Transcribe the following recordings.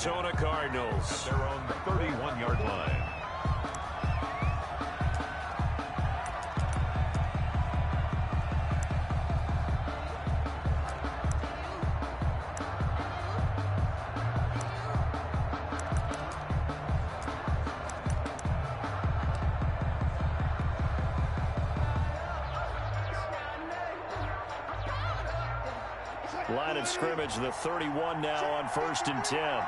Arizona Cardinals. At their own 31-yard line. Line of scrimmage, the 31 now on 1st and 10.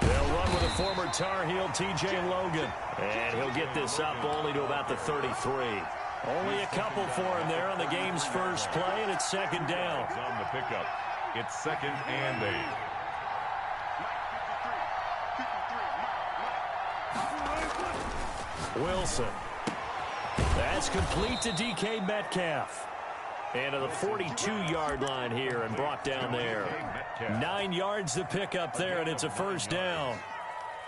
They'll run with a former Tar Heel, T.J. Logan. And he'll get this up only to about the 33. Only a couple for him there on the game's first play, and it's 2nd down. On the pickup. It's 2nd and 8. Wilson. That's complete to DK Metcalf. And to the 42-yard line here and brought down there. 9 yards to pick up there, and it's a 1st down.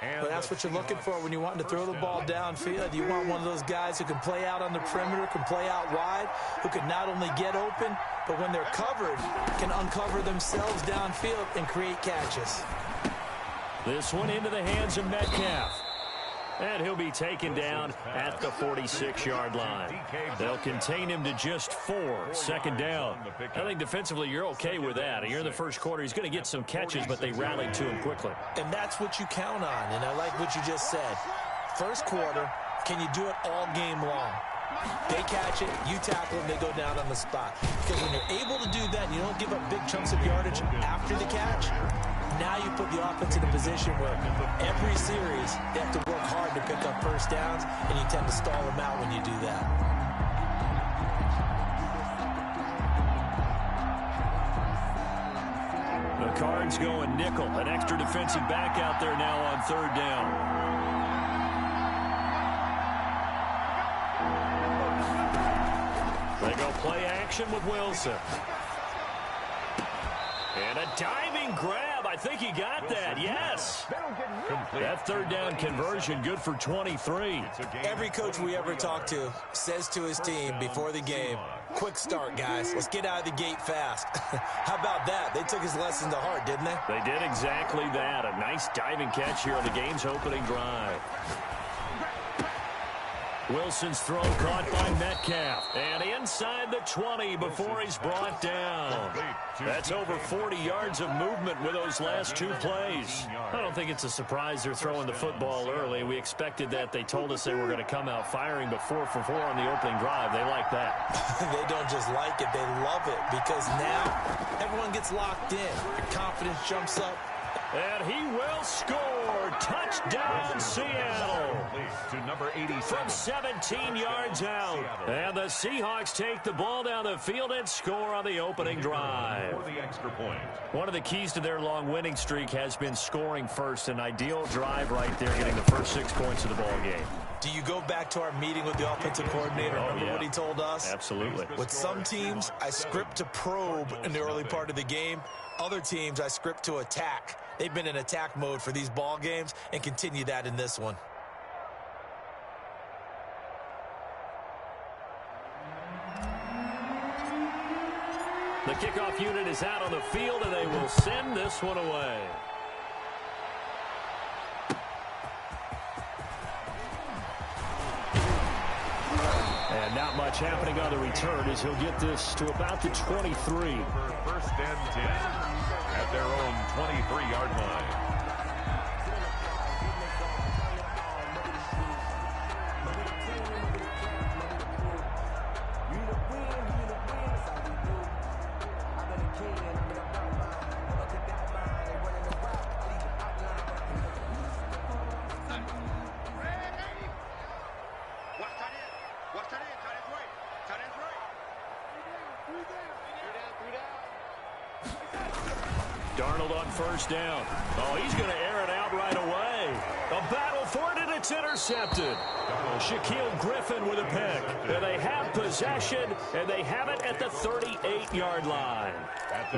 Well, that's what you're looking for when you're wanting to throw the ball downfield. You want one of those guys who can play out on the perimeter, can play out wide, who can not only get open, but when they're covered, can uncover themselves downfield and create catches. This one into the hands of Metcalf. And he'll be taken down at the 46-yard line. They'll contain him to just 4. 2nd down. I think defensively you're okay with that. You're in the first quarter. He's going to get some catches, but they rallied to him quickly. And that's what you count on, and I like what you just said. First quarter, can you do it all game long? They catch it, you tackle them, they go down on the spot. Because when you're able to do that and you don't give up big chunks of yardage after the catch, now you put the offense in a position where every series they have to work hard to pick up 1st downs, and you tend to stall them out when you do that. The Cards going nickel. An extra defensive back out there now on 3rd down. They go play action with Wilson. And a diving grab. I think he got that. Yes. That 3rd down conversion good for 23. Every coach we ever talk to says to his team before the game, quick start, guys. Let's get out of the gate fast. How about that? They took his lesson to heart, didn't they? They did exactly that. A nice diving catch here on the game's opening drive. Wilson's throw caught by Metcalf. And inside the 20 before he's brought down. That's over 40 yards of movement with those last 2 plays. I don't think it's a surprise they're throwing the football early. We expected that. They told us they were going to come out firing, but 4 for 4 on the opening drive. They like that. They don't just like it, they love it, because now everyone gets locked in. Their confidence jumps up. And he will score. Touchdown, Seattle. To number 87. From 17 yards out. And the Seahawks take the ball down the field and score on the opening drive. For the extra point. One of the keys to their long winning streak has been scoring first. An ideal drive right there, getting the first 6 points of the ball game. Do you go back to our meeting with the offensive coordinator? Remember what he told us? Absolutely. With some teams, I script to probe in the early part of the game. Other teams, I script to attack. They've been in attack mode for these ball games and continue that in this one. The kickoff unit is out on the field, and they will send this one away. And not much happening on the return as he'll get this to about the 23. For 1st and 10 at their own 23-yard line. Darnold on 1st down. Oh, he's going to air it out right away. A battle for it, and it's intercepted. Shaquille Griffin with a pick. And they have possession, and they have it at the 38-yard line.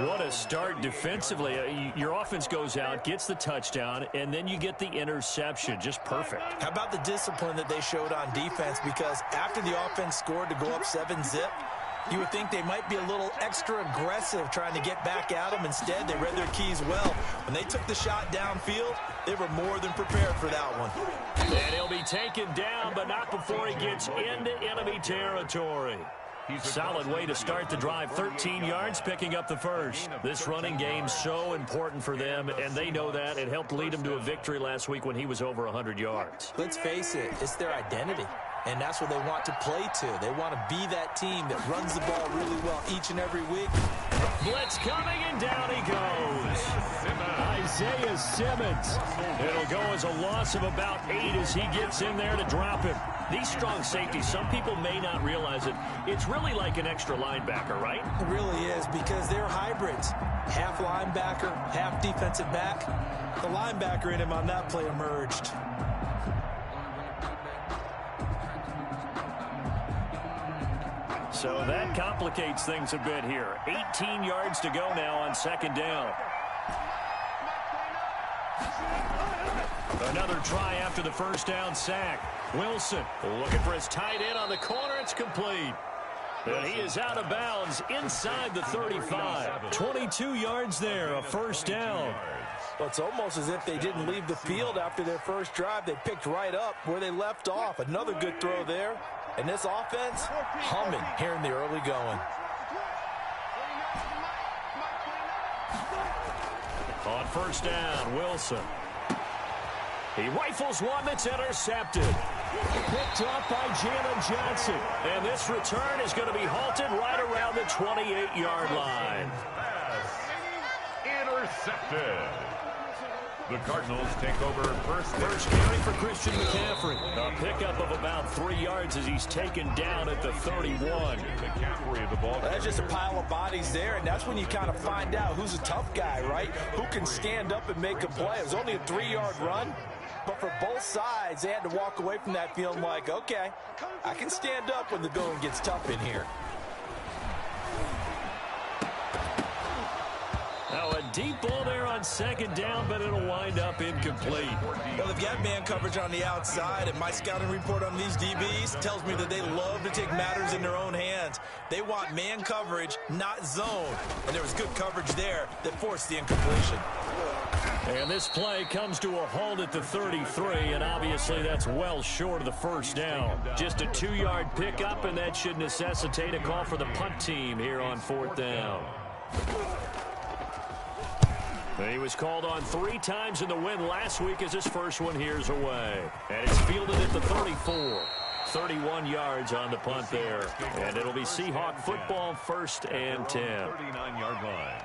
What a start defensively. Your offense goes out, gets the touchdown, and then you get the interception. Just perfect. How about the discipline that they showed on defense? Because after the offense scored to go up 7-zip, You would think they might be a little extra aggressive trying to get back at them. Instead, they read their keys well. When they took the shot downfield, they were more than prepared for that one. And he'll be taken down, but not before he gets into enemy territory. Solid way to start the drive. 13 yards, picking up the first. This running game's so important for them, and they know that. It helped lead them to a victory last week when he was over 100 yards. Let's face it, it's their identity. And that's what they want to play to. They want to be that team that runs the ball really well each and every week. Blitz coming, and down he goes. Isaiah Simmons. It'll go as a loss of about 8 as he gets in there to drop him. These strong safeties, some people may not realize it. It's really like an extra linebacker, right? It really is, because they're hybrids. Half linebacker, half defensive back. The linebacker in him on that play emerged. So that complicates things a bit here. 18 yards to go now on second down. Another try after the first down sack. Wilson looking for his tight end on the corner. It's complete. And he is out of bounds inside the 35. 22 yards there, a first down. Well, it's almost as if they didn't leave the field after their first drive. They picked right up where they left off. Another good throw there. And this offense, humming here in the early going. On first down, Wilson. He rifles one that's intercepted. Picked off by Jalen Johnson. And this return is going to be halted right around the 28-yard line. Intercepted. The Cardinals take over first carry for Christian McCaffrey. A pickup of about 3 yards as he's taken down at the 31. McCaffrey the ball. That's just a pile of bodies there, and that's when you kind of find out who's a tough guy, right? Who can stand up and make a play. It was only a 3-yard run, but for both sides, they had to walk away from that feeling like, okay, I can stand up when the going gets tough in here. Now a deep ball there on second down, but it'll wind up incomplete. Well, they've got man coverage on the outside, and my scouting report on these DBs tells me that they love to take matters in their own hands. They want man coverage, not zone. And there was good coverage there that forced the incompletion. And this play comes to a halt at the 33, and obviously that's well short of the first down. Just a 2-yard pickup, and that should necessitate a call for the punt team here on fourth down. He was called on 3 times in the win last week as his first one here's away. And it's fielded at the 34. 31 yards on the punt there. And it'll be Seahawk football, 1st and 10. 39-yard line.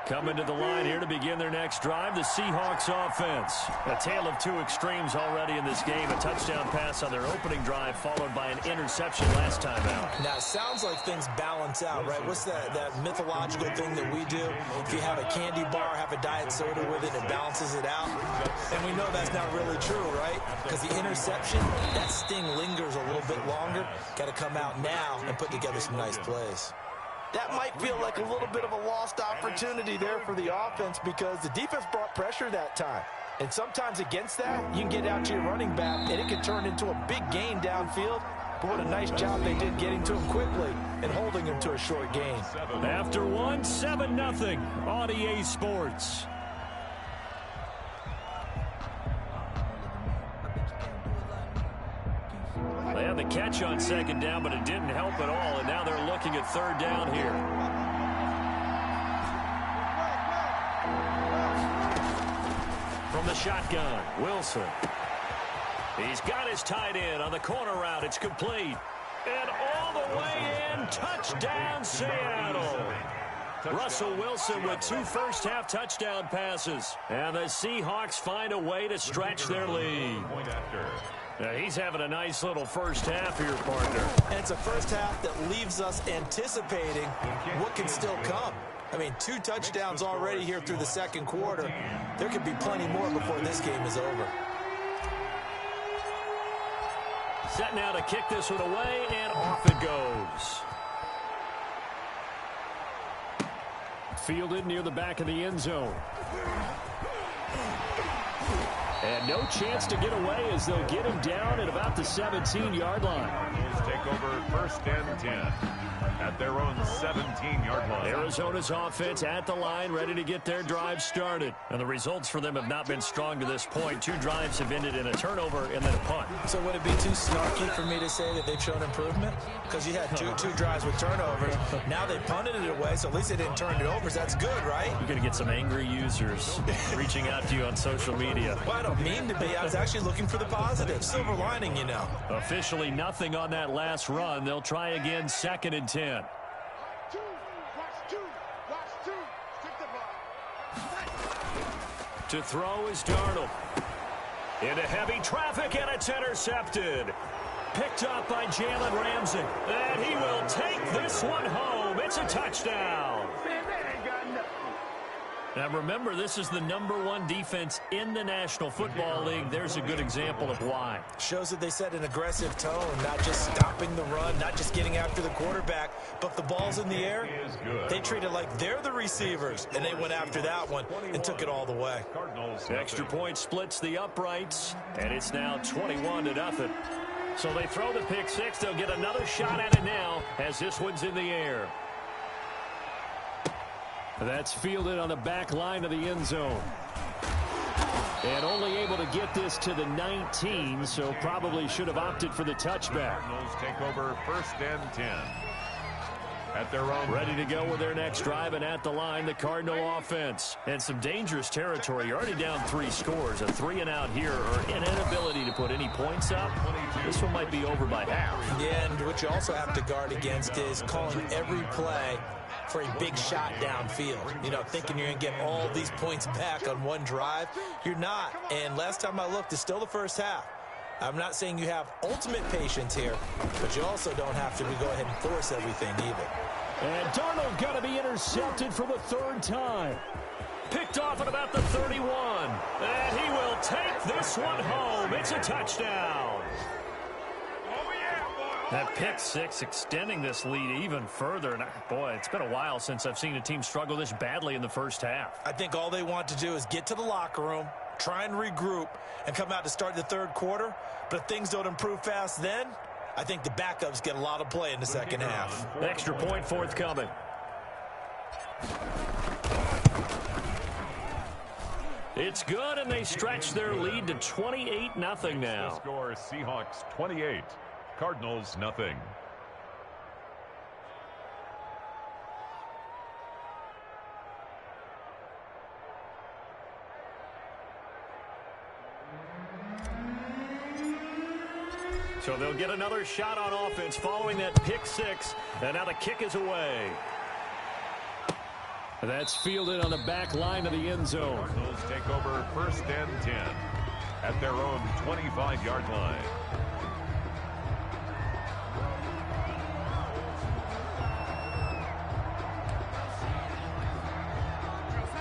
Coming to the line here to begin their next drive, the Seahawks offense. A tale of 2 extremes already in this game. A touchdown pass on their opening drive, followed by an interception last time out. Now, it sounds like things balance out, right? What's that mythological thing that we do? If you have a candy bar, have a diet soda with it, it balances it out. And we know that's not really true, right? Because the interception, that sting lingers a little bit longer. Got to come out now and put together some nice plays. That might feel like a little bit of a lost opportunity there for the offense because the defense brought pressure that time. And sometimes against that, you can get out to your running back, and it can turn into a big gain downfield. But what a nice job they did getting to him quickly and holding him to a short gain. After one, 7-0 on EA Sports. They had the catch on second down, but it didn't help at all, and now they're looking at third down here. From the shotgun, Wilson. He's got his tight end on the corner route. It's complete. And all the way in, touchdown Seattle. Russell Wilson with 2 first-half touchdown passes. And the Seahawks find a way to stretch their lead. He's having a nice little first half here, partner. And it's a first half that leaves us anticipating what can still come. I mean, 2 touchdowns already here through the second quarter. There could be plenty more before this game is over. Set now to kick this one away, and off it goes. Fielded near the back of the end zone. And no chance to get away as they'll get him down at about the 17-yard line. Cardinals take over first and 10 at their own 17-yard line. Arizona's offense at the line, ready to get their drive started. And the results for them have not been strong to this point. 2 drives have ended in a turnover and then a punt. So would it be too snarky for me to say that they've shown improvement? Because you had two drives with turnovers. Now they punted it away, so at least they didn't turn it over. So that's good, right? You're going to get some angry users reaching out to you on social media. Well, I don't mean to be. I was actually looking for the positive. Silver lining, you know. Officially nothing on that last run. They'll try again, 2nd and 10. To throw is Darnold. Into heavy traffic, and it's intercepted. Picked up by Jalen Ramsey. And he will take this one home. It's a touchdown. Now remember, this is the #1 defense in the National Football League. There's a good example of why. Shows that they set an aggressive tone, not just stopping the run, not just getting after the quarterback, but if the ball's in the air, they treat it like they're the receivers, and they went after that one and took it all the way. Extra point splits the uprights, and it's now 21-0. So they throw the pick six. They'll get another shot at it now as this one's in the air. That's fielded on the back line of the end zone. And only able to get this to the 19, so probably should have opted for the touchback. Cardinals take over first and 10 at their own. Ready to go with their next drive, and at the line, the Cardinal offense. And some dangerous territory. You're already down 3 scores. A 3-and-out here, or an inability to put any points up. This one might be over by half. Yeah, and what you also have to guard against is calling every play for a big shot downfield. You know, thinking you're going to get all these points back on one drive. You're not. And last time I looked, it's still the first half. I'm not saying you have ultimate patience here, but you also don't have to go ahead and force everything either. And Darnold got to be intercepted for the 3rd time. Picked off at about the 31. And he will take this one home. It's a touchdown. That pick six extending this lead even further. And boy, it's been a while since I've seen a team struggle this badly in the first half. I think all they want to do is get to the locker room, try and regroup, and come out to start the 3rd quarter. But if things don't improve fast then, I think the backups get a lot of play in the second half. Extra point forthcoming. It's good, and they stretch their lead to 28-0 now. Score Seahawks 28. Cardinals, nothing. So they'll get another shot on offense following that pick six. And now the kick is away. That's fielded on the back line of the end zone. Cardinals take over first and 10 at their own 25-yard line.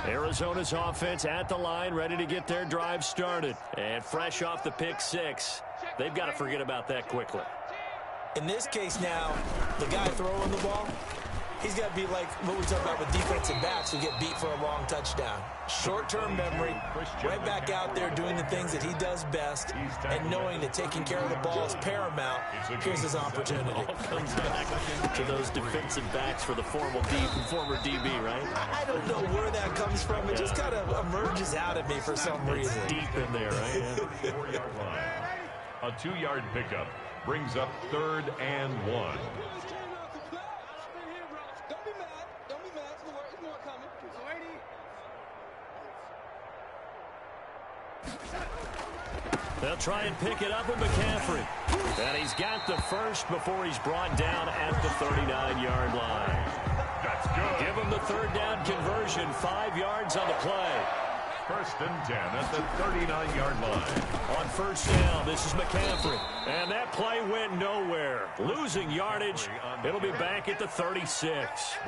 Arizona's offense at the line, ready to get their drive started. And fresh off the pick six, they've got to forget about that quickly. In this case now, the guy throwing the ball, he's got to be like what we talk about with defensive backs who get beat for a long touchdown. Short-term memory, right back out there doing the things that he does best, and knowing that taking care of the ball is paramount. Here's his opportunity. It all comes back to those defensive backs for the former DB, right? I don't know where that comes from. It just kind of emerges out of me for some reason. It's deep in there, right? 4-yard line. A 2-yard pickup brings up 3rd and 1. They'll try and pick it up with McCaffrey. And he's got the first before he's brought down at the 39-yard line. That's good. Give him the 3rd down conversion, 5 yards on the play. First and 10 at the 39-yard line. On first down, this is McCaffrey. And that play went nowhere. Losing yardage. It'll be back at the 36.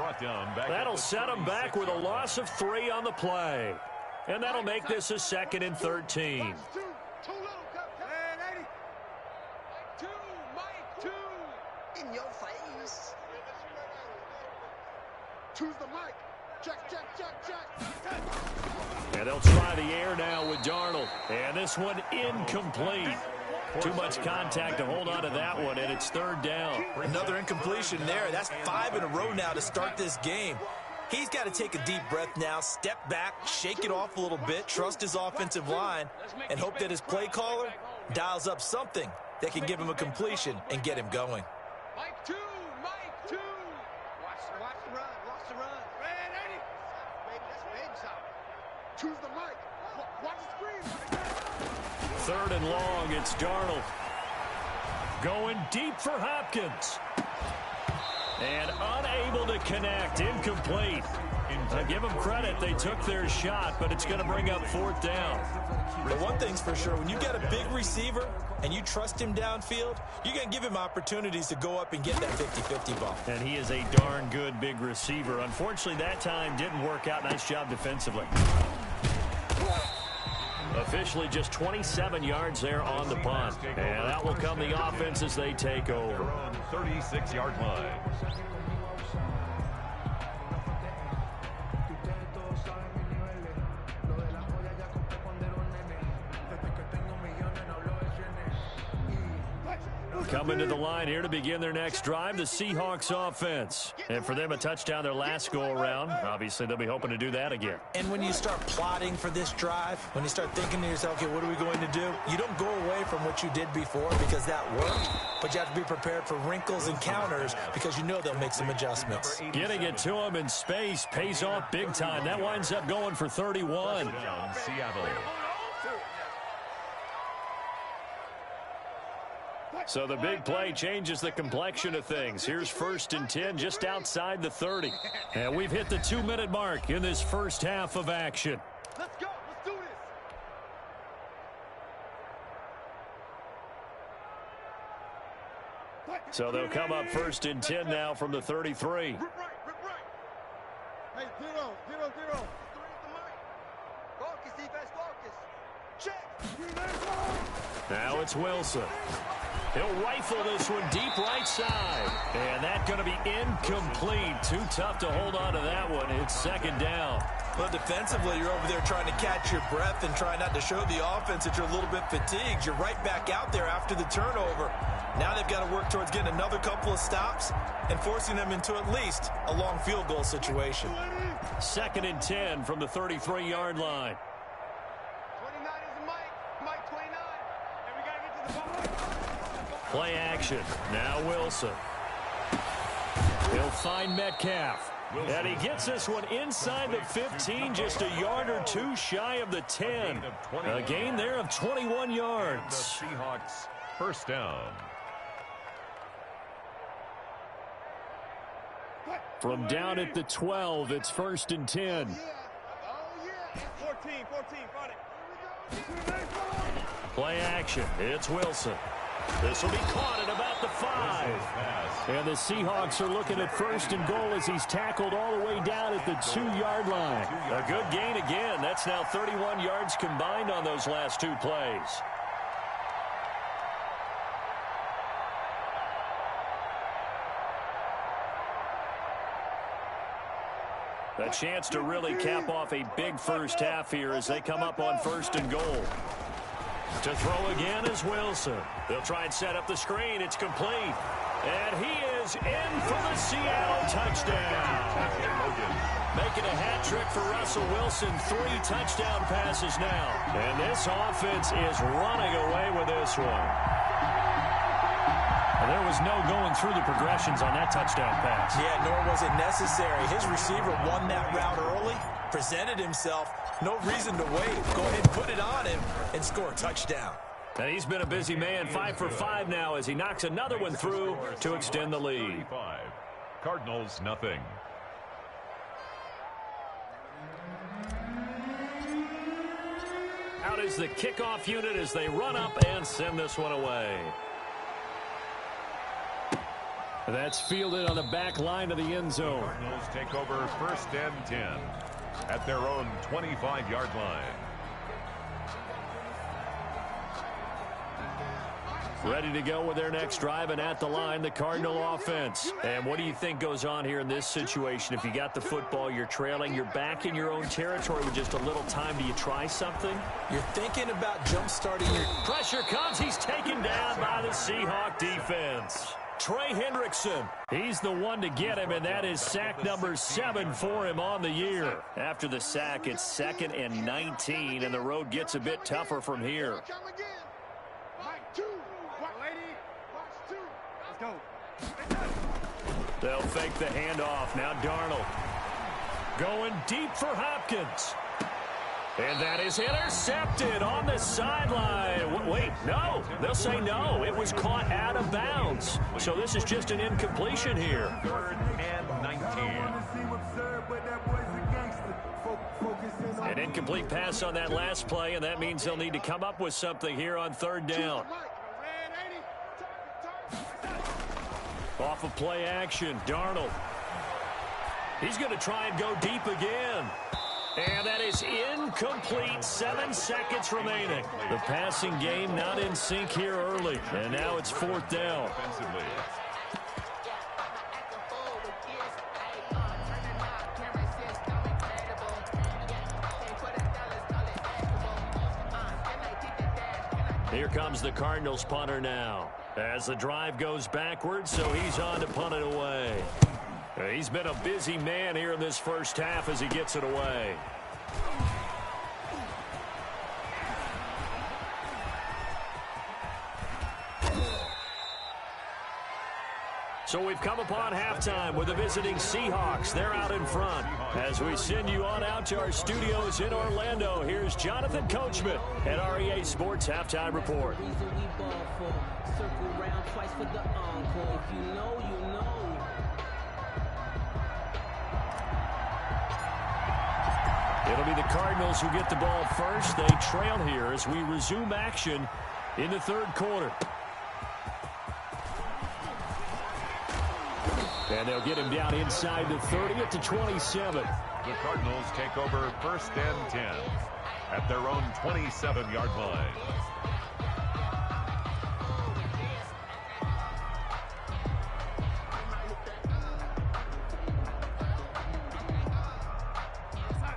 That'll set them back with a loss of 3 on the play. And that'll make this a 2nd and 13. In your face. Choose the mic. Check. And they'll try the air now with Darnold. And this one incomplete. Too much contact to hold on to that one, and it's 3rd down. Another incompletion there. That's 5 in a row now to start this game. He's got to take a deep breath now, step back, shake it off a little bit, trust his offensive line, and hope that his play caller dials up something that can give him a completion and get him going. Mike 2. Watch the run. Ready? That's big shot. Choose the mic. Watch the screen. 3rd and long, it's Darnold. Going deep for Hopkins. And unable to connect, incomplete. Give them credit, they took their shot, but it's going to bring up 4th down. But one thing's for sure, when you got a big receiver and you trust him downfield, you're going to give him opportunities to go up and get that 50-50 ball. And he is a darn good big receiver. Unfortunately, that time didn't work out. Nice job defensively. Officially just 27 yards there on the punt. And that will come the offense as they take over. 36-yard line. Coming to the line here to begin their next drive, the Seahawks offense. And for them, a touchdown their last go-around. Obviously, they'll be hoping to do that again. And when you start plotting for this drive, when you start thinking to yourself, okay, what are we going to do? You don't go away from what you did before because that worked, but you have to be prepared for wrinkles and counters because you know they'll make some adjustments. Getting it to him in space pays off big time. That winds up going for 31. Seattle. So the big play changes the complexion of things. Here's 1st and 10 just outside the 30. And we've hit the 2-minute mark in this first half of action. Let's go. Let's do this. So they'll come up 1st and 10 now from the 33. Rip right. Hey, zero. Focus, defense, focus. Check. Now it's Wilson. He'll rifle this one deep right side. And that's going to be incomplete. Too tough to hold on to that one. It's 2nd down. Well, defensively, you're over there trying to catch your breath and try not to show the offense that you're a little bit fatigued. You're right back out there after the turnover. Now they've got to work towards getting another couple of stops and forcing them into at least a long field goal situation. 2nd and 10 from the 33-yard line. 29 is the Mike 29. And we got to get to the ball. Play action. Now Wilson. He'll find Metcalf. And he gets this one inside the 15, just a yard or two shy of the 10. A gain there of 21 yards. The Seahawks first down. From down at the 12, it's 1st and 10. 14, front it. Play action. It's Wilson. This will be caught at about the 5. And the Seahawks are looking at 1st and goal as he's tackled all the way down at the 2-yard line. A good gain again. That's now 31 yards combined on those last 2 plays. A chance to really cap off a big first half here as they come up on 1st and goal. To throw again is Wilson. They'll try and set up the screen. It's complete. And he is in for the Seattle touchdown. Making a hat trick for Russell Wilson. 3 touchdown passes now. And this offense is running away with this one. And there was no going through the progressions on that touchdown pass. Yeah, nor was it necessary. His receiver won that route early, presented himself. No reason to wait. Go ahead and put it on him and score a touchdown. And he's been a busy man, 5 for 5 now as he knocks another one through to extend the lead. Cardinals, nothing. Out is the kickoff unit as they run up and send this one away. That's fielded on the back line of the end zone. Cardinals take over 1st and 10 at their own 25-yard line. Ready to go with their next drive, and at the line, the Cardinal offense. And what do you think goes on here in this situation? If you got the football, you're trailing, you're back in your own territory with just a little time. Do you try something? You're thinking about jump-starting your... Pressure comes. He's taken down by the Seahawk defense. Trey Hendrickson, he's the one to get him, and that is sack number 7 for him on the year. After the sack, it's 2nd and 19, and the road gets a bit tougher from here. They'll fake the handoff. Now Darnold going deep for Hopkins. And that is intercepted on the sideline. Wait, no. They'll say no. It was caught out of bounds. So this is just an incompletion here. 3rd and 19. An incomplete pass on that last play, and that means they'll need to come up with something here on 3rd down. Off of play action, Darnold. He's going to try and go deep again. And that is incomplete. 7 seconds remaining. The passing game not in sync here early. And now it's 4th down. Here comes the Cardinals punter now. As the drive goes backwards, so he's on to punt it away. He's been a busy man here in this first half as he gets it away. So we've come upon halftime with the visiting Seahawks. They're out in front. As we send you on out to our studios in Orlando, here's Jonathan Coachman at REA Sports Halftime Report. It'll be the Cardinals who get the ball first. They trail here as we resume action in the 3rd quarter. And they'll get him down inside the 30 at the 27. The Cardinals take over 1st and 10 at their own 27-yard line.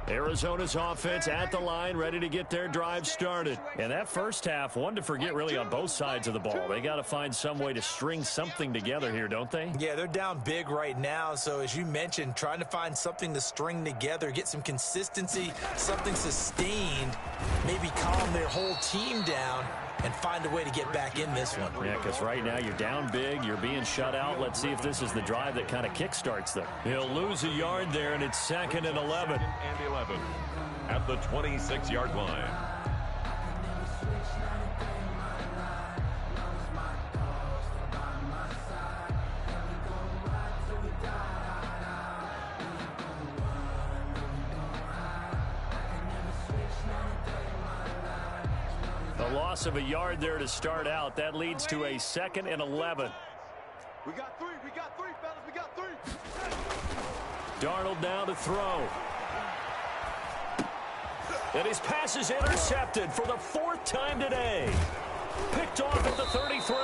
Arizona's offense at the line, ready to get their drive started. And that first half, one to forget really on both sides of the ball. They got to find some way to string something together here, don't they? Yeah, they're down big right now. So as you mentioned, trying to find something to string together, get some consistency, something sustained, maybe calm their whole team down and find a way to get back in this one. Yeah, because right now you're down big, you're being shut out. Let's see if this is the drive that kind of kickstarts them. He'll lose a yard there, and it's 2nd and 11. 2nd and 11 at the 26-yard line. Loss of a yard there to start out. That leads to a 2nd and 11. We got three, fellas, we got 3. Darnold down to throw. And his pass is intercepted for the 4th time today. Picked off at the 33.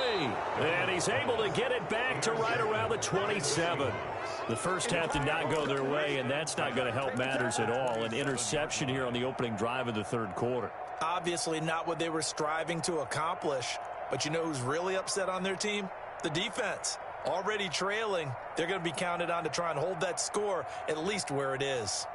And he's able to get it back to right around the 27. The first half did not go their way, and that's not going to help matters at all. An interception here on the opening drive of the 3rd quarter. Obviously not what they were striving to accomplish. But you know who's really upset on their team? The defense. Already trailing. They're going to be counted on to try and hold that score at least where it is.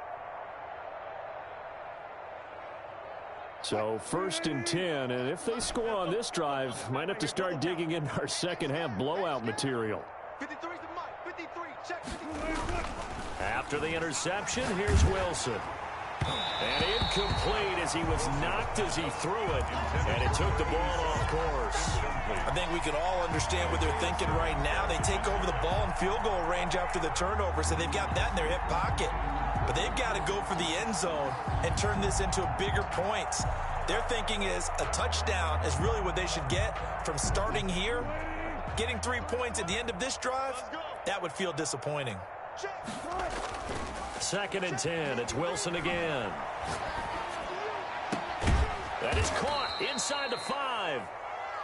So 1st and 10, and if they score on this drive, might have to start digging into our second half blowout material. 53's the mic. 53, check 53. After the interception, here's Wilson. And incomplete as he was knocked as he threw it, and it took the ball off course. I think we can all understand what they're thinking right now. They take over the ball in field goal range after the turnover, so they've got that in their hip pocket. But they've got to go for the end zone and turn this into a bigger points. Their thinking is a touchdown is really what they should get from starting here. Getting 3 points at the end of this drive, that would feel disappointing. 2nd and 10. It's Wilson again. That is caught inside the 5.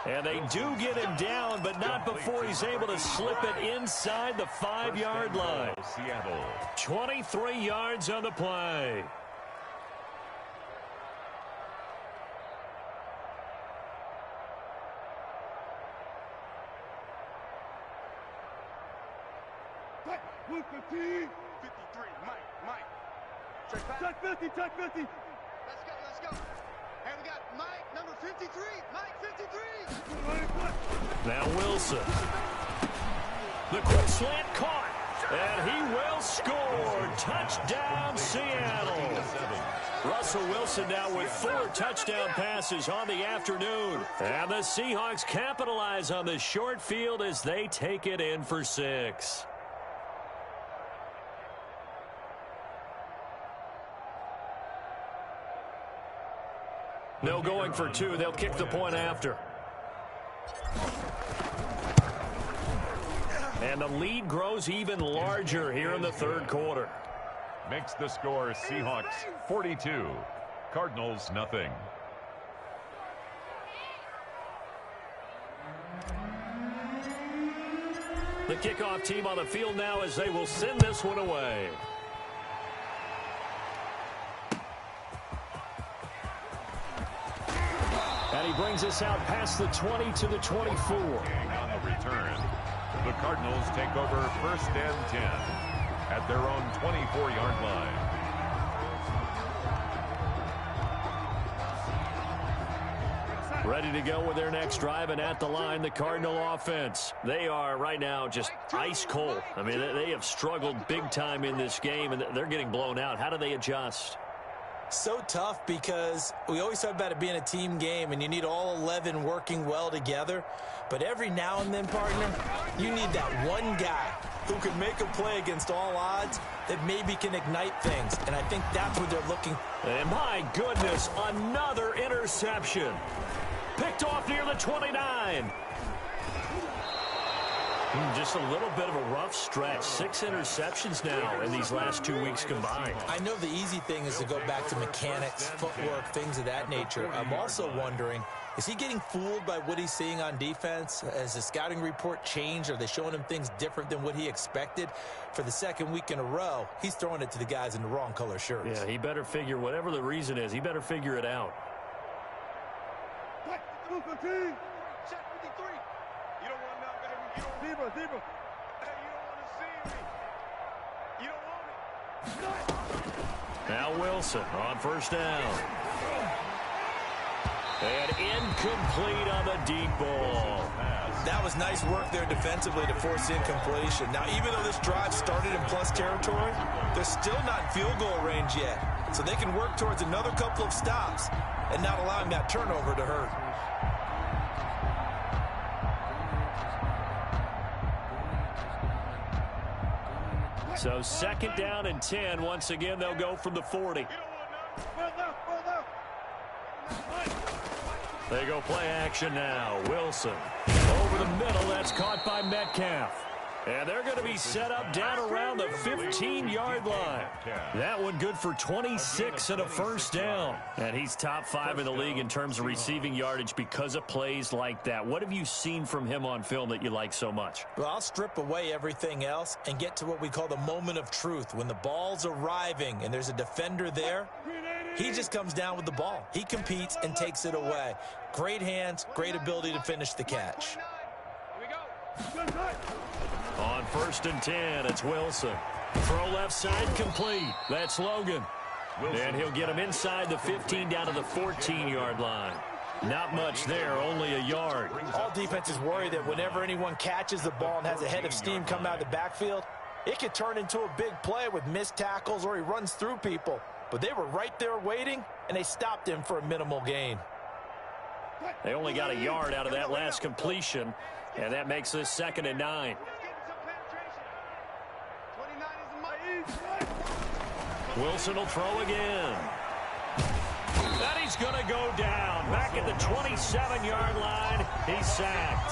And they do get him down, but not before he's able to slip it inside the 5-yard line. Seattle. 23 yards on the play. Blue 15. 53, Mike. Check 50, check 50. Let's go. And we got Mike, number 53. Mike, 53. Now Wilson. The quick slant caught. And he will score. Touchdown, Seattle. Russell Wilson now with 4 touchdown passes on the afternoon. And the Seahawks capitalize on the short field as they take it in for 6. No going for 2. They'll kick the point after. And the lead grows even larger here in the 3rd quarter. Makes the score Seahawks 42. Cardinals nothing. The kickoff team on the field now as they will send this one away. And he brings us out past the 20 to the 24. On the return, the Cardinals take over 1st and 10 at their own 24-yard line. Ready to go with their next drive, and at the line, the Cardinal offense. They are right now just ice cold. I mean, they have struggled big time in this game, and they're getting blown out. How do they adjust? So tough because we always talk about it being a team game and you need all 11 working well together. But every now and then, partner, you need that one guy who can make a play against all odds that maybe can ignite things. And I think that's what they're looking. And my goodness, another interception. Picked off near the 29. Just a little bit of a rough stretch. 6 interceptions now in these last 2 weeks combined. I know the easy thing is to go back to mechanics, footwork, things of that nature. I'm also wondering, is he getting fooled by what he's seeing on defense? Has the scouting report changed? Are they showing him things different than what he expected? For the 2nd week in a row, he's throwing it to the guys in the wrong color shirts. Yeah, he better figure, whatever the reason is, he better figure it out. Check 53. You don't want that, baby. You don't Zebra. Hey, you don't want to see me. You don't want it. Now Wilson on 1st down. And incomplete on the deep ball. That was nice work there defensively to force incompletion. Now, even though this drive started in plus territory, they're still not in field goal range yet. So they can work towards another couple of stops and not allowing that turnover to hurt. So 2nd down and 10. Once again, they'll go from the 40. They go play action now. Wilson over the middle. That's caught by Metcalf. And they're going to be set up down around the 15-yard line. That one good for 26 and a 1st down. And he's top 5 in the league in terms of receiving yardage because of plays like that. What have you seen from him on film that you like so much? Well, I'll strip away everything else and get to what we call the moment of truth. When the ball's arriving and there's a defender there, he just comes down with the ball. He competes and takes it away. Great hands, great ability to finish the catch. On 1st and 10, it's Wilson. Throw left side complete. That's Logan. And he'll get him inside the 15 down to the 14-yard line. Not much there, only a yard. All defenses worry that whenever anyone catches the ball and has a head of steam come out of the backfield, it could turn into a big play with missed tackles or he runs through people. But they were right there waiting, and they stopped him for a minimal gain. They only got a yard out of that last completion, and that makes this 2nd and 9. Wilson will throw again. And he's going to go down. Back at the 27-yard line, he's sacked.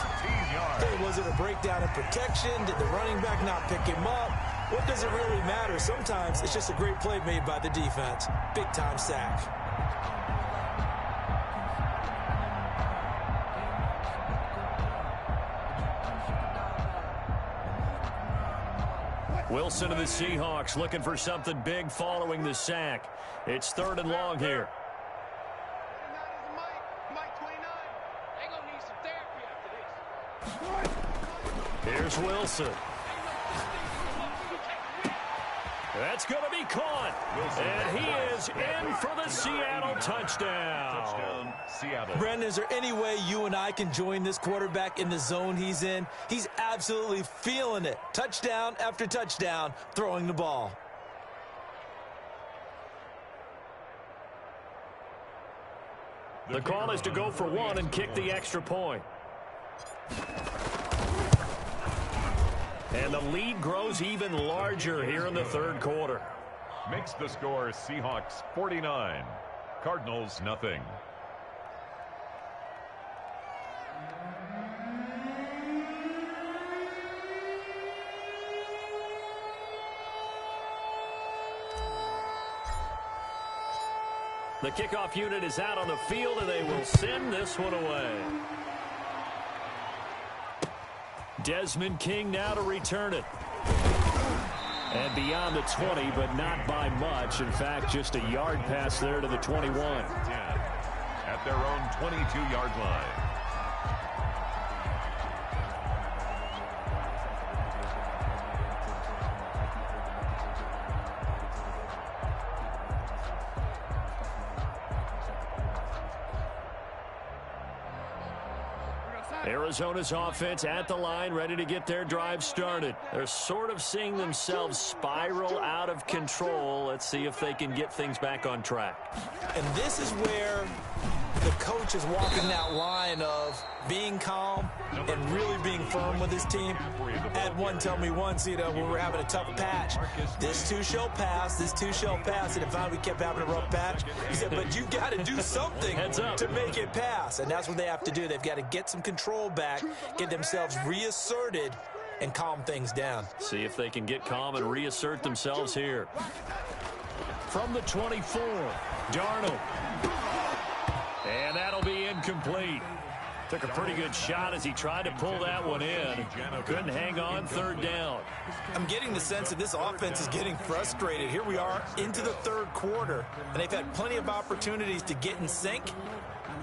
Hey, was it a breakdown in protection? Did the running back not pick him up? What does it really matter? Sometimes it's just a great play made by the defense. Big-time sack. Wilson of the Seahawks looking for something big following the sack. It's 3rd and long here. Here's Wilson. That's going to be caught. And he is in for the Seattle touchdown. Seattle. Brendan, is there any way you and I can join this quarterback in the zone he's in? He's absolutely feeling it. Touchdown after touchdown, throwing the ball. The call is to go for one and kick the extra point. And the lead grows even larger here in the 3rd quarter. Makes the score Seahawks 49, Cardinals nothing. The kickoff unit is out on the field, and they will send this one away. Desmond King now to return it. And beyond the 20, but not by much. In fact, just a yard pass there to the 21. 10 at their own 22-yard line. Arizona's offense at the line, ready to get their drive started. They're sort of seeing themselves spiral out of control. Let's see if they can get things back on track. And this is where the coach is walking that line of being calm and really being firm with his team. I had one tell me once, when we were having a tough patch, this too shall pass, this too shall pass. And if we kept having a rough patch, he said, but you got to do something to make it pass. And that's what they have to do. They've got to get some control back, get themselves reasserted, and calm things down. See if they can get calm and reassert themselves here. From the 24, Darnold. And that'll be incomplete. Took a pretty good shot as he tried to pull that one in. Couldn't hang on, 3rd down. I'm getting the sense that this offense is getting frustrated. Here we are into the 3rd quarter, and they've had plenty of opportunities to get in sync.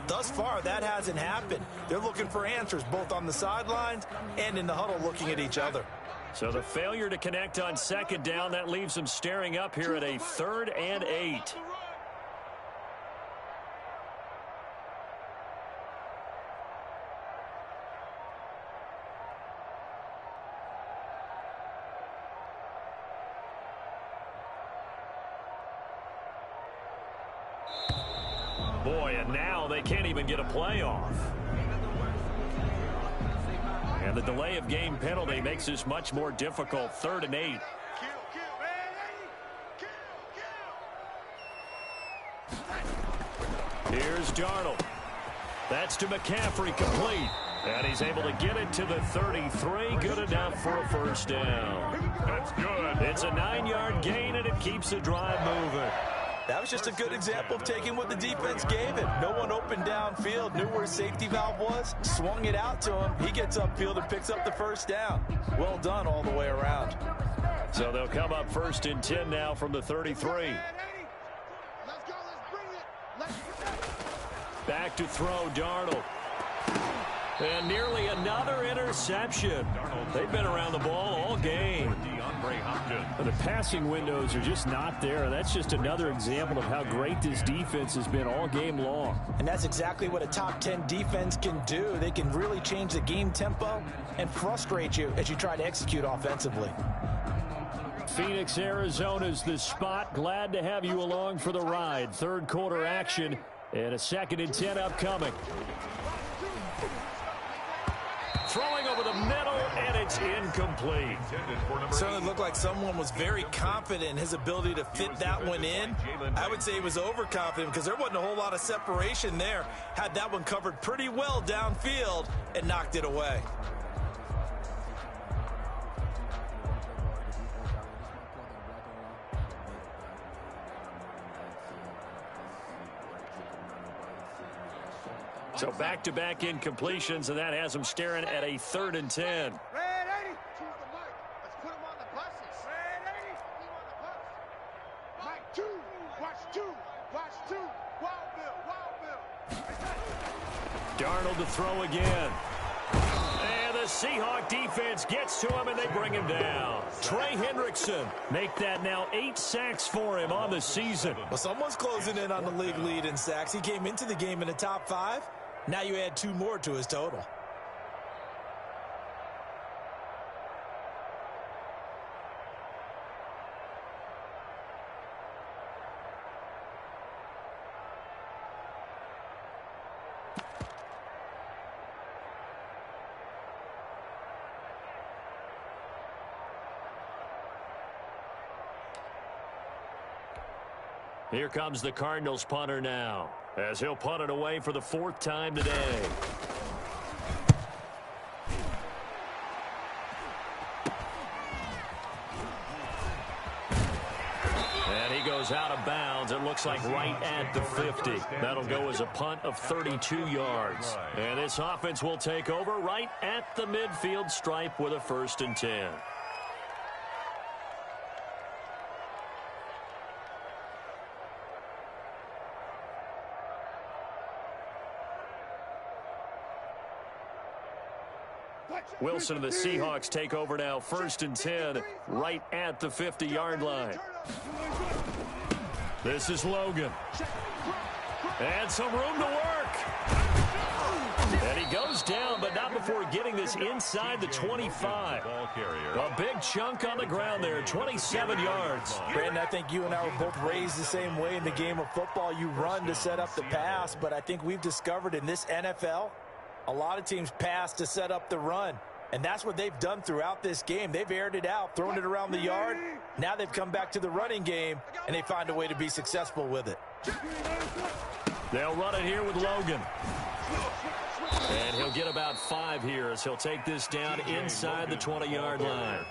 Thus far, that hasn't happened. They're looking for answers both on the sidelines and in the huddle looking at each other. So the failure to connect on 2nd down, that leaves them staring up here at a 3rd and 8. Boy, and now they can't even get a playoff. And the delay of game penalty makes this much more difficult. 3rd and 8. Here's Darnold. That's to McCaffrey, complete. And he's able to get it to the 33. Good enough for a 1st down. That's good. It's a 9-yard gain, and it keeps the drive moving. That was just a good example of taking what the defense gave him. No one open downfield, knew where his safety valve was, swung it out to him. He gets upfield and picks up the 1st down. Well done all the way around. So they'll come up 1st and 10 now from the 33. Back to throw, Darnold. And nearly another interception. They've been around the ball all game. But the passing windows are just not there. That's just another example of how great this defense has been all game long. And that's exactly what a top 10 defense can do. They can really change the game tempo and frustrate you as you try to execute offensively. Phoenix, Arizona's the spot. Glad to have you along for the ride. 3rd quarter action and a 2nd and 10 upcoming. Throwing over the middle, and It's incomplete. Certainly looked like someone was very confident in his ability to fit that one in. I would say he was overconfident because there wasn't a whole lot of separation there. Had that one covered pretty well downfield and knocked it away. So back-to-back incompletions, and that has them staring at a 3rd and 10. Red 80. Choose the mic. Let's put him on the buses. Red 80. Put him on the bus. Mike 2. Watch 2. Watch 2. Wild Bill. Wild Bill. Darnold to throw again. And the Seahawk defense gets to him, and they bring him down. Trey Hendrickson make that now 8 sacks for him on the season. Well, someone's closing in on the league lead in sacks. He came into the game in the top 5. Now you add 2 more to his total. Here comes the Cardinals punter now, as he'll punt it away for the 4th time today. And he goes out of bounds. It looks like right at the 50. That'll go as a punt of 32 yards. And this offense will take over right at the midfield stripe with a 1st and 10. Wilson and the Seahawks take over now, 1st and 10, right at the 50-yard line. This is Logan. And some room to work. And he goes down, but not before getting this inside the 25. A big chunk on the ground there, 27 yards. Brandon, I think you and I were both raised the same way in the game of football. You run to set up the pass, but I think we've discovered in this NFL, a lot of teams pass to set up the run. And that's what they've done throughout this game. They've aired it out, thrown it around the yard. Now they've come back to the running game, and they find a way to be successful with it. They'll run it here with Logan. And he'll get about 5 here as he'll take this down inside the 20-yard line.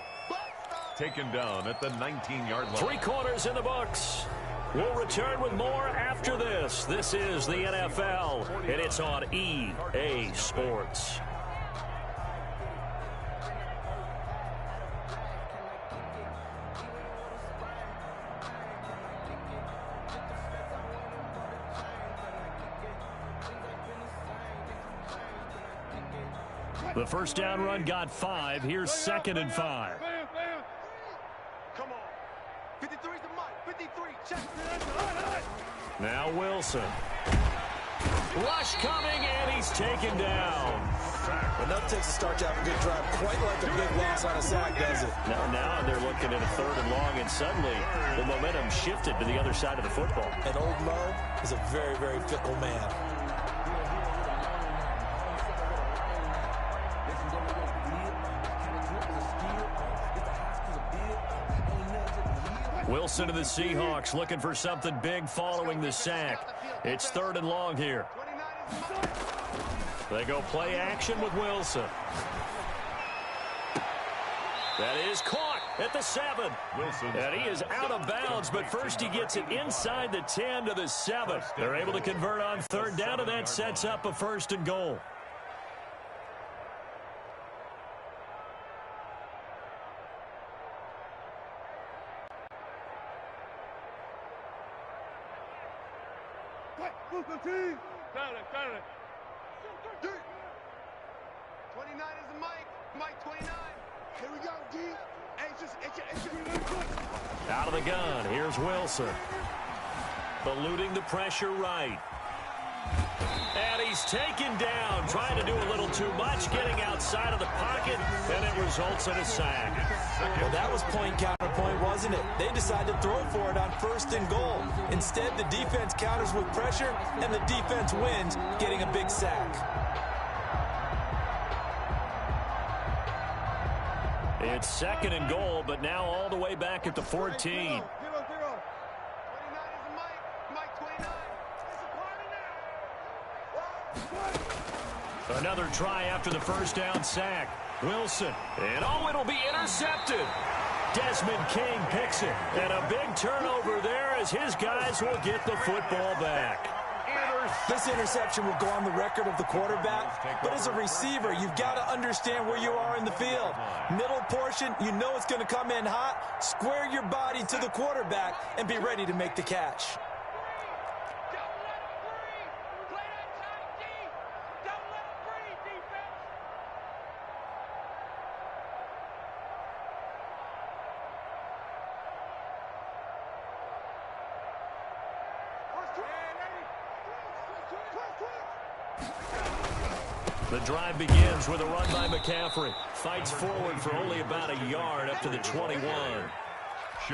Taken down at the 19-yard line. 3 quarters in the books. We'll return with more after this. This is the NFL, and it's on EA Sports. The first down run got 5. Here's 2nd and 5. Come on. 53's the mic. 53. Check. Now Wilson. Rush coming, and he's taken down. Enough takes a start to have a good drive. Quite like a big loss on a sack, does it? Now they're looking at a 3rd and long, and suddenly the momentum shifted to the other side of the football. And old Mo is a very, very fickle man. Wilson and the Seahawks looking for something big following the sack. It's 3rd and long here. They go play action with Wilson. That is caught at the 7. And he is out of bounds, but first he gets it inside the 10 to the 7. They're able to convert on 3rd down, and that sets up a 1st and goal. Got it. 29 is the mic. Mike 29. Here we go, D. Out of the gun. Here's Wilson. Eluding the pressure right. And he's taken down, trying to do a little too much, getting outside of the pocket, and it results in a sack. Well, that was point counterpoint, wasn't it? They decided to throw for it on 1st and goal. Instead, the defense counters with pressure, and the defense wins, getting a big sack. It's second and goal, but now all the way back at the 14. 0-0. 29 is Mike. Mike 29. It's a party now. Another try after the first down sack. Wilson. And it'll be intercepted. Desmond King picks it. And a big turnover there as his guys will get the football back. This interception will go on the record of the quarterback, but as a receiver, you've got to understand where you are in the field. Middle portion, you know it's going to come in hot. Square your body to the quarterback and be ready to make the catch. The drive begins with a run by McCaffrey. Fights forward for only about a yard up to the 21.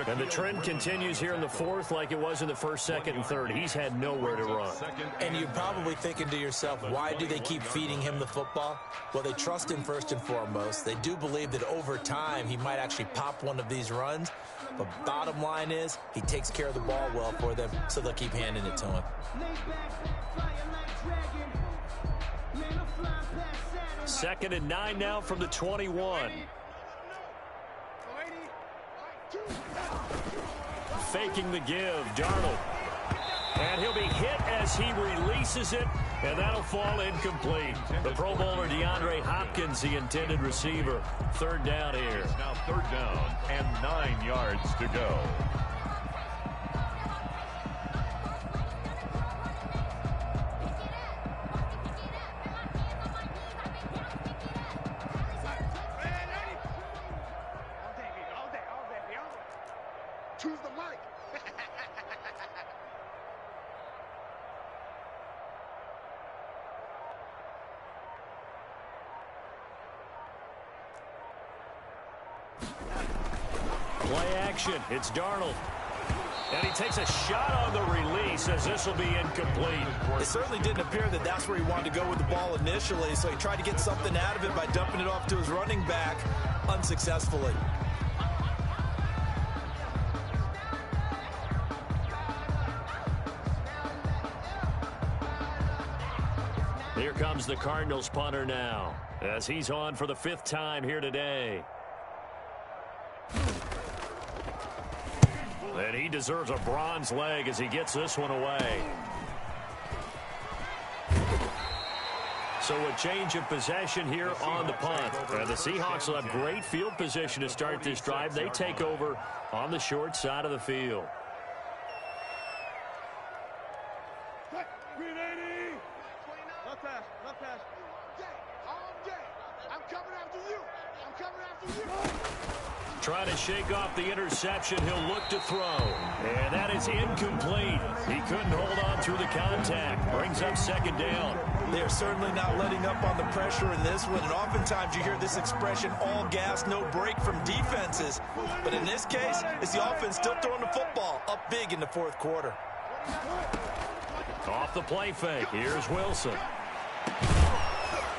And the trend continues here in the fourth like it was in the first, second, and third. He's had nowhere to run. And you're probably thinking to yourself, why do they keep feeding him the football? Well, they trust him first and foremost. They do believe that over time he might actually pop one of these runs. But bottom line is he takes care of the ball well for them, so they'll keep handing it to him. Second and 9 now from the 21. Faking the give, Darnold. And he'll be hit as he releases it, and that'll fall incomplete. The Pro Bowler DeAndre Hopkins, the intended receiver. Third down here. It's now third down and 9 yards to go. Choose the mic. Play action. It's Darnold. And he takes a shot on the release as this will be incomplete. It certainly didn't appear that that's where he wanted to go with the ball initially, so he tried to get something out of it by dumping it off to his running back unsuccessfully. Here comes the Cardinals punter now as he's on for the 5th time here today. And he deserves a bronze leg as he gets this one away. So a change of possession here on the punt. And the Seahawks will have great field position to start this drive. They take over on the short side of the field. Left pass. All day. I'm coming after you. I'm coming after you. Trying to shake off the interception. He'll look to throw. And that is incomplete. He couldn't hold on through the contact. Brings up second down. They're certainly not letting up on the pressure in this one. And oftentimes you hear this expression, all gas, no break from defenses. But in this case, it's the offense still throwing the football up big in the fourth quarter. Off the play fake. Here's Wilson.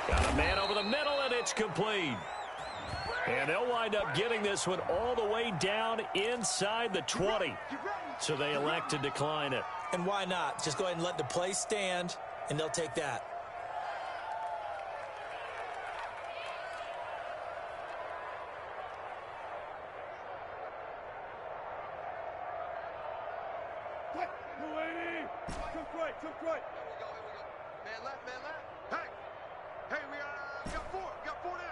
Got a man over the middle, and it's complete. And they'll wind up getting this one all the way down inside the 20. So they elect to decline it. And why not? Just go ahead and let the play stand, and they'll take that. Took right. Here we go. Man left. Hey, we got four. Got four down.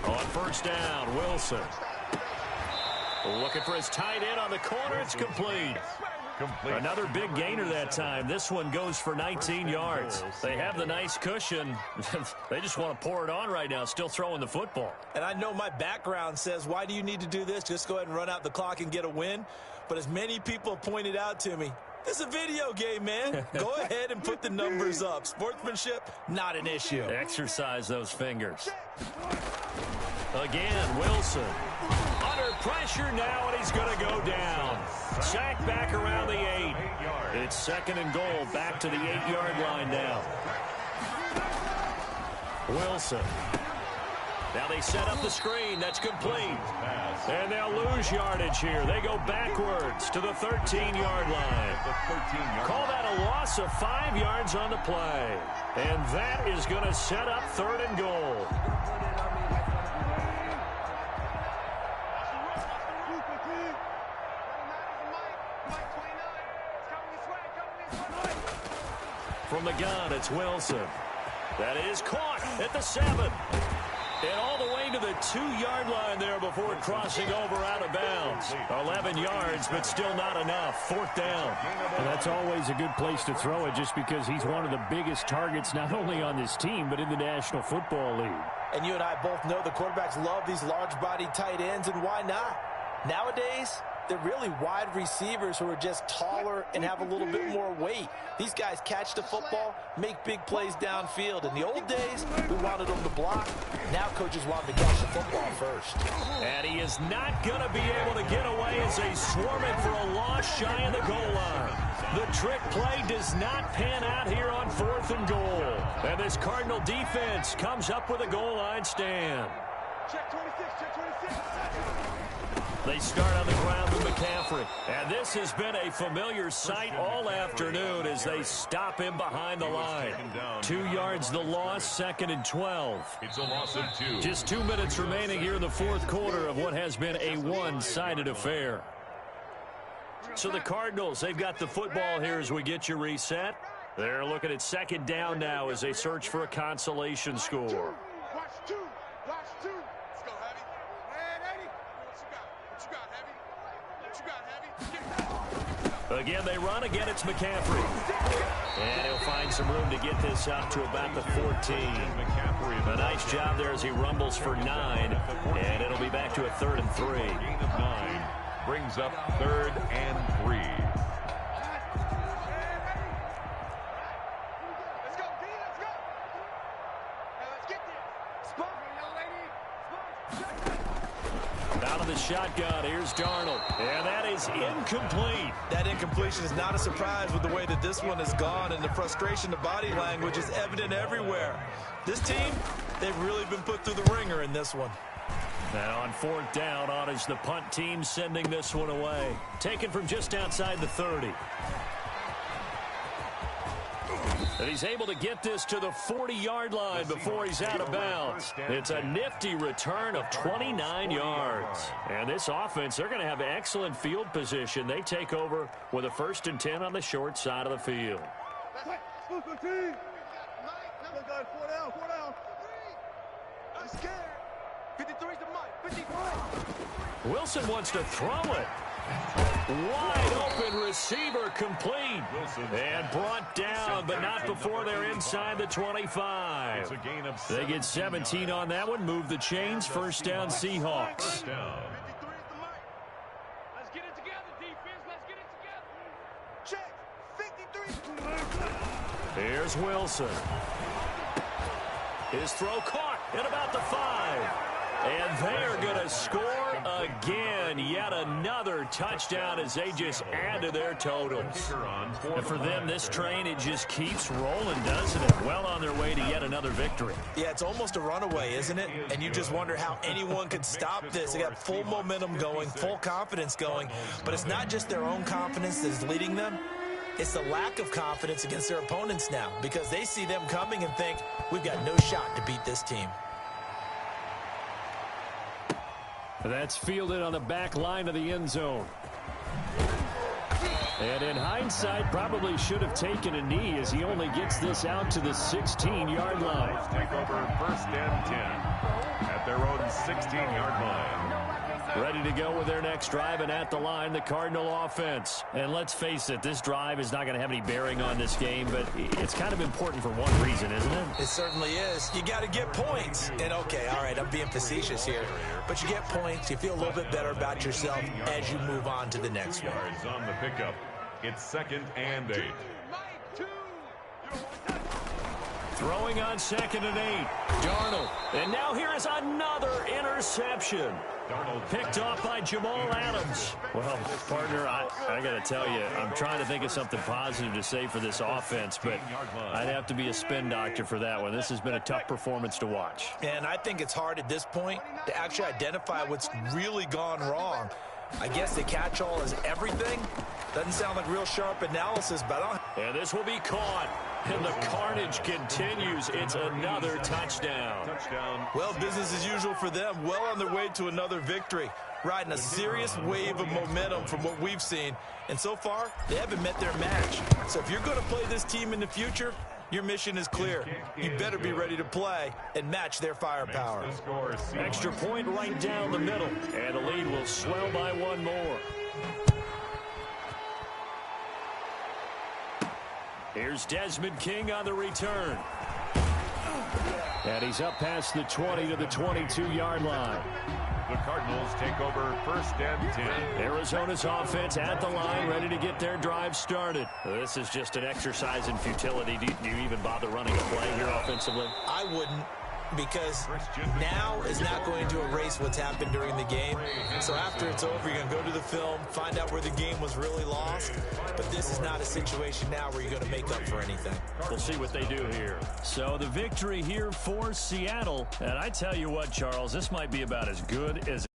On first down, Wilson. Looking for his tight end on the corner. It's complete. Another big gainer that time. This one goes for 19 yards. They have the nice cushion. They just want to pour it on right now, still throwing the football. And I know my background says, why do you need to do this? Just go ahead and run out the clock and get a win. But as many people pointed out to me, it's a video game, man. Go ahead and put the numbers up. Sportsmanship, not an issue. Exercise those fingers. Again, Wilson. Under pressure now, and he's going to go down. Sacked back around the 8. It's second and goal, back to the 8-yard line now. Wilson. Now they set up the screen. That's complete. And they'll lose yardage here. They go backwards to the 13-yard line. Call that a loss of 5 yards on the play. And that is going to set up 3rd and goal. From the gun, it's Wilson. That is caught at the 7. And all the way to the 2-yard line there before crossing over out of bounds. 11 yards, but still not enough. 4th down. And that's always a good place to throw it just because he's one of the biggest targets not only on this team but in the National Football League. And you and I both know the quarterbacks love these large-bodied tight ends, and why not? Nowadays, they're really wide receivers who are just taller and have a little bit more weight. These guys catch the football, make big plays downfield. In the old days, we wanted them to block. Now coaches want them to catch the football first. And he is not going to be able to get away as they swarm it for a loss shy of the goal line. The trick play does not pan out here on 4th and goal. And this Cardinal defense comes up with a goal line stand. Check 26, check 26. They start on the ground with McCaffrey. And this has been a familiar sight all afternoon as they stop him behind the line. 2 yards the loss, 2nd and 12. It's a loss of 2. Just 2 minutes remaining here in the 4th quarter of what has been a one-sided affair. So the Cardinals, they've got the football here as we get you reset. They're looking at 2nd down now as they search for a consolation score. Watch 2. Watch 2. Let's go, Heavy. Man, 80. What you got, Heavy? Again, they run. Again, it's McCaffrey. And he'll find some room to get this up to about the 14. A nice job there as he rumbles for 9. And it'll be back to a 3rd and 3. Gain of 9 brings up 3rd and 3. Let's go, D. Let's go. Now let's get this. Spot, young lady. Spot. Out of the shotgun, here's Darnold. And that is incomplete. That incompletion is not a surprise with the way that this one has gone, and the frustration, the body language is evident everywhere. This team, they've really been put through the ringer in this one. Now on 4th down, on is the punt team sending this one away. Taken from just outside the 30. And he's able to get this to the 40-yard line before he's out of bounds. It's a nifty return of 29 yards. And this offense, they're going to have excellent field position. They take over with a 1st and 10 on the short side of the field. I'm scared. 53's the mic. 53. Wilson wants to throw it. Wide open receiver complete. And brought down, but not before they're inside the 25. It's a gain of 7. They get 17 on that one. Move the chains. 1st down, Seahawks. 53's the mic. Let's get it together, defense. Let's get it together. Check. 53. Here's Wilson. His throw caught at about the 5. And they're going to score again. Yet another touchdown as they just add to their totals. And for them, this train, it just keeps rolling, doesn't it? Well on their way to yet another victory. Yeah, it's almost a runaway, isn't it? And you just wonder how anyone could stop this. They got full momentum going, full confidence going. But it's not just their own confidence that's leading them. It's the lack of confidence against their opponents now because they see them coming and think, we've got no shot to beat this team. That's fielded on the back line of the end zone. And in hindsight, probably should have taken a knee as he only gets this out to the 16-yard line. Take over 1st and 10 at their own 16-yard line. Ready to go with their next drive, and at the line, the Cardinal offense. And let's face it, this drive is not going to have any bearing on this game, but it's kind of important for one reason, isn't it? It certainly is. You got to get points. And okay, all right, I'm being facetious here. But you get points, you feel a little bit better about yourself as you move on to the next one. Yards on the pickup. It's 2nd and 8. Throwing on 2nd and 8. Darnold. And now here is another interception. Picked off by Jamal Adams. Well, partner, I got to tell you, I'm trying to think of something positive to say for this offense, but I'd have to be a spin doctor for that one. This has been a tough performance to watch. And I think it's hard at this point to actually identify what's really gone wrong. I guess the catch-all is everything. Doesn't sound like real sharp analysis, but and this will be caught. And the carnage continues. It's another touchdown. Well, business as usual for them. Well on their way to another victory. Riding a serious wave of momentum from what we've seen. And so far, they haven't met their match. So if you're going to play this team in the future, your mission is clear. You better be ready to play and match their firepower. Extra point right down the middle. And the lead will swell by one more. Here's Desmond King on the return. And he's up past the 20 to the 22-yard line. The Cardinals take over first and 10. Arizona's offense at the line, ready to get their drive started. This is just an exercise in futility. Do you even bother running a play here offensively? I wouldn't, because now is not going to erase what's happened during the game. So after it's over, you're going to go to the film, find out where the game was really lost. But this is not a situation now where you're going to make up for anything. We'll see what they do here. So the victory here for Seattle. And I tell you what, Charles, this might be about as good as